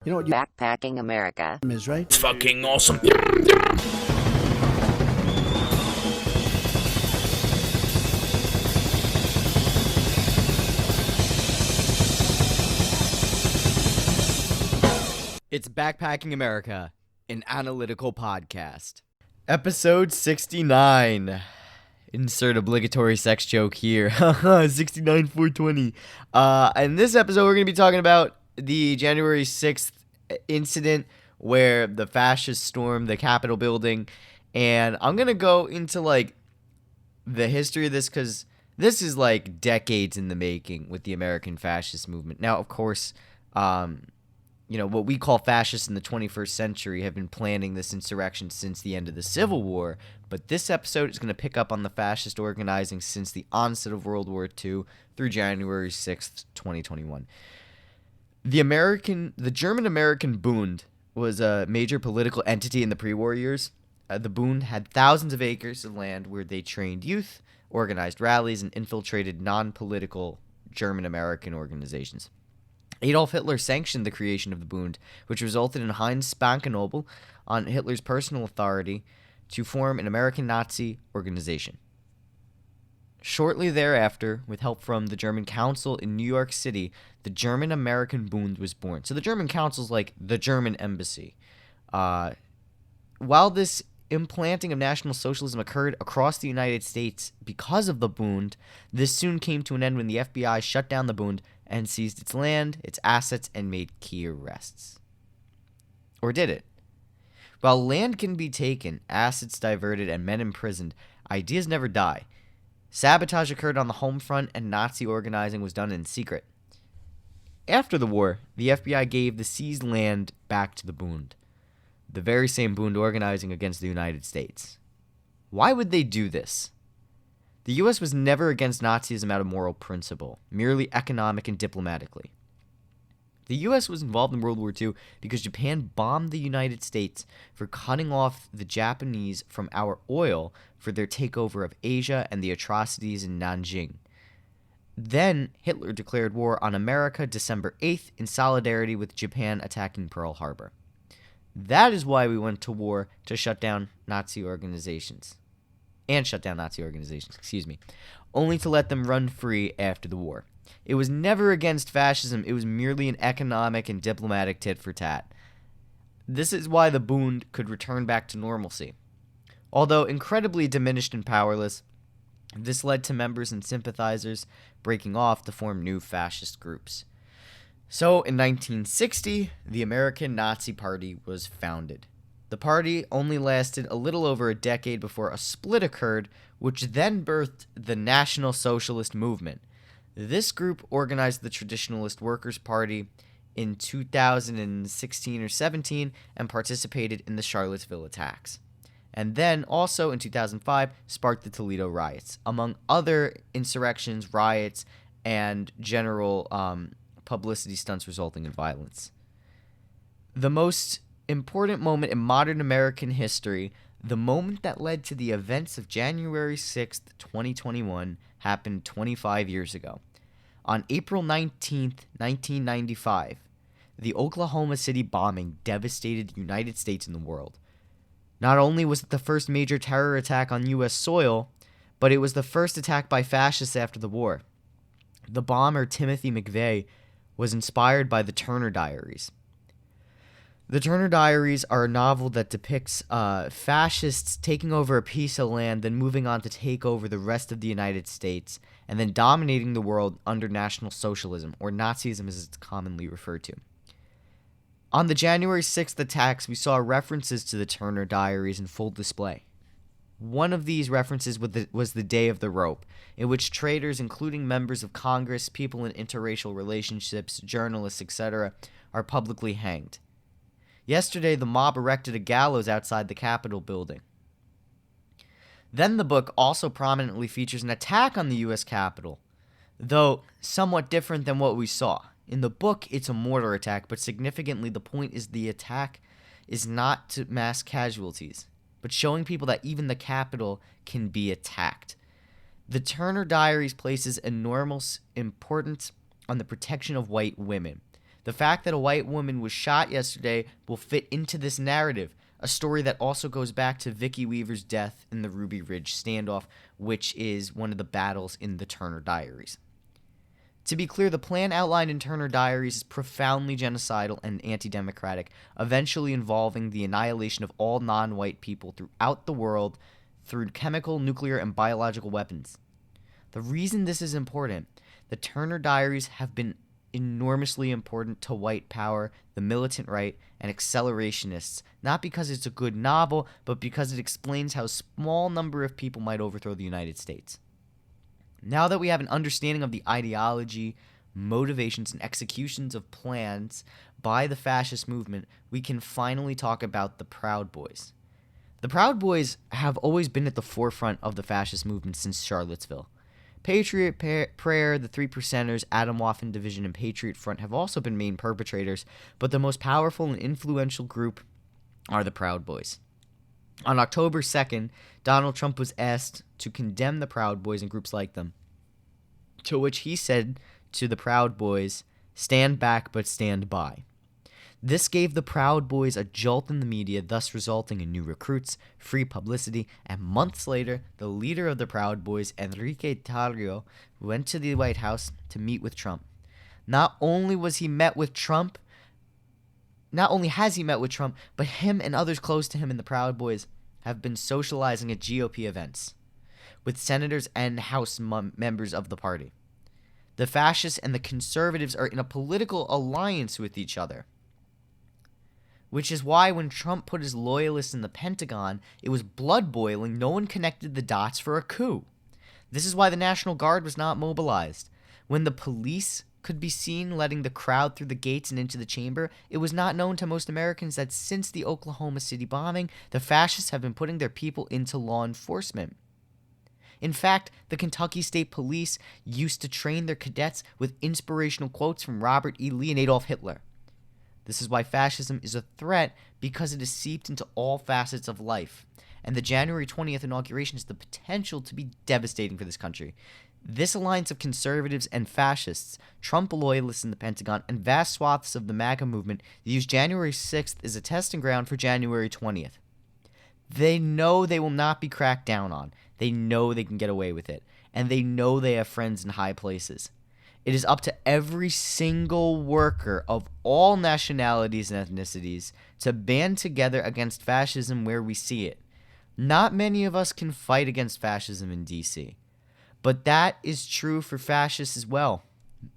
You know what Backpacking America is, right? It's fucking awesome. It's Backpacking America, an analytical podcast. Episode 69. Insert obligatory sex joke here. 69 420. In this episode, we're going to be talking about the January 6th incident where the fascists stormed the Capitol building. And I'm going to go into, the history of this because this is, decades in the making with the American fascist movement. Now, of course, what we call fascists in the 21st century have been planning this insurrection since the end of the Civil War, but this episode is going to pick up on the fascist organizing since the onset of World War II through January 6th, 2021. The German-American Bund was a major political entity in the pre-war years. The Bund had thousands of acres of land where they trained youth, organized rallies, and infiltrated non-political German-American organizations. Adolf Hitler sanctioned the creation of the Bund, which resulted in Heinz Spankennobel on Hitler's personal authority to form an American Nazi organization. Shortly thereafter, with help from the German Council in New York City, the German-American Bund was born. So the German Council is like the German embassy. While this implanting of National Socialism occurred across the United States because of the Bund, this soon came to an end when the FBI shut down the Bund and seized its land, its assets, and made key arrests. Or did it? While land can be taken, assets diverted, and men imprisoned, ideas never die. Sabotage occurred on the home front, and Nazi organizing was done in secret. After the war, the FBI gave the seized land back to the Bund, the very same Bund organizing against the United States. Why would they do this? The U.S. was never against Nazism out of moral principle, merely economic and diplomatically. The U.S. was involved in World War II because Japan bombed the United States for cutting off the Japanese from our oil for their takeover of Asia and the atrocities in Nanjing. Then, Hitler declared war on America December 8th in solidarity with Japan attacking Pearl Harbor. That is why we went to war, to shut down Nazi organizations. Only to let them run free after the war. It was never against fascism, it was merely an economic and diplomatic tit for tat. This is why the Bund could return back to normalcy. Although incredibly diminished and powerless, this led to members and sympathizers breaking off to form new fascist groups. So, in 1960, the American Nazi Party was founded. The party only lasted a little over a decade before a split occurred, which then birthed the National Socialist Movement. This group organized the Traditionalist Workers' Party in 2016 or 17 and participated in the Charlottesville attacks. And then, also in 2005, sparked the Toledo riots, among other insurrections, riots, and general publicity stunts resulting in violence. The most important moment in modern American history, the moment that led to the events of January 6th, 2021, happened 25 years ago. On April 19th, 1995, the Oklahoma City bombing devastated the United States and the world. Not only was it the first major terror attack on U.S. soil, but it was the first attack by fascists after the war. The bomber, Timothy McVeigh, was inspired by the Turner Diaries. The Turner Diaries are a novel that depicts fascists taking over a piece of land, then moving on to take over the rest of the United States, and then dominating the world under National Socialism, or Nazism as it's commonly referred to. On the January 6th attacks, we saw references to the Turner Diaries in full display. One of these references was the Day of the Rope, in which traitors, including members of Congress, people in interracial relationships, journalists, etc., are publicly hanged. Yesterday, the mob erected a gallows outside the Capitol building. Then the book also prominently features an attack on the U.S. Capitol, though somewhat different than what we saw. In the book, it's a mortar attack, but significantly, the point is the attack is not to mass casualties, but showing people that even the Capitol can be attacked. The Turner Diaries places enormous importance on the protection of white women. The fact that a white woman was shot yesterday will fit into this narrative, a story that also goes back to Vicki Weaver's death in the Ruby Ridge standoff, which is one of the battles in the Turner Diaries. To be clear, the plan outlined in Turner Diaries is profoundly genocidal and anti-democratic, eventually involving the annihilation of all non-white people throughout the world through chemical, nuclear, and biological weapons. The reason this is important, the Turner Diaries have been enormously important to white power, the militant right, and accelerationists, not because it's a good novel, but because it explains how a small number of people might overthrow the United States. Now that we have an understanding of the ideology, motivations, and executions of plans by the fascist movement, we can finally talk about the Proud Boys. The Proud Boys have always been at the forefront of the fascist movement since Charlottesville. Patriot Prayer, the Three Percenters, Atomwaffen Division, and Patriot Front have also been main perpetrators, but the most powerful and influential group are the Proud Boys. On October 2nd, Donald Trump was asked to condemn the Proud Boys and groups like them, to which he said to the Proud Boys, "Stand back but stand by." This gave the Proud Boys a jolt in the media, thus resulting in new recruits, free publicity, and months later, the leader of the Proud Boys, Enrique Tarrio, went to the White House to meet with Trump. Not only has he met with Trump, but him and others close to him in the Proud Boys have been socializing at GOP events with senators and House members of the party. The fascists and the conservatives are in a political alliance with each other, which is why when Trump put his loyalists in the Pentagon, it was blood-boiling. No one connected the dots for a coup. This is why the National Guard was not mobilized. When the police could be seen letting the crowd through the gates and into the chamber, it was not known to most Americans that since the Oklahoma City bombing, the fascists have been putting their people into law enforcement. In fact, the Kentucky State Police used to train their cadets with inspirational quotes from Robert E. Lee and Adolf Hitler. This is why fascism is a threat, because it is seeped into all facets of life. And the January 20th inauguration has the potential to be devastating for this country. This alliance of conservatives and fascists, Trump loyalists in the Pentagon, and vast swaths of the MAGA movement use January 6th as a testing ground for January 20th. They know they will not be cracked down on. They know they can get away with it. And they know they have friends in high places. It is up to every single worker of all nationalities and ethnicities to band together against fascism where we see it. Not many of us can fight against fascism in D.C., but that is true for fascists as well.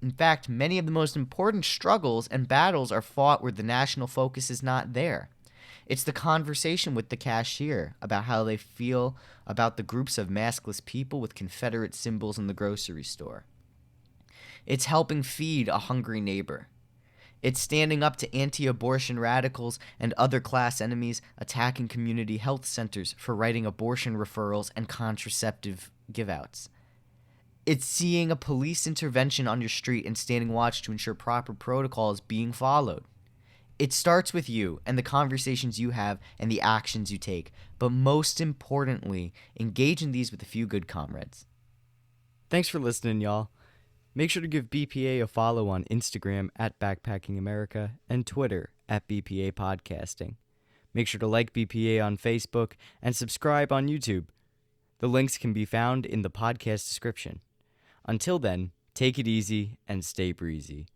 In fact, many of the most important struggles and battles are fought where the national focus is not there. It's the conversation with the cashier about how they feel about the groups of maskless people with Confederate symbols in the grocery store. It's helping feed a hungry neighbor. It's standing up to anti-abortion radicals and other class enemies attacking community health centers for writing abortion referrals and contraceptive giveouts. It's seeing a police intervention on your street and standing watch to ensure proper protocol is being followed. It starts with you and the conversations you have and the actions you take, but most importantly, engage in these with a few good comrades. Thanks for listening, y'all. Make sure to give BPA a follow on Instagram at Backpacking America and Twitter at BPA Podcasting. Make sure to like BPA on Facebook and subscribe on YouTube. The links can be found in the podcast description. Until then, take it easy and stay breezy.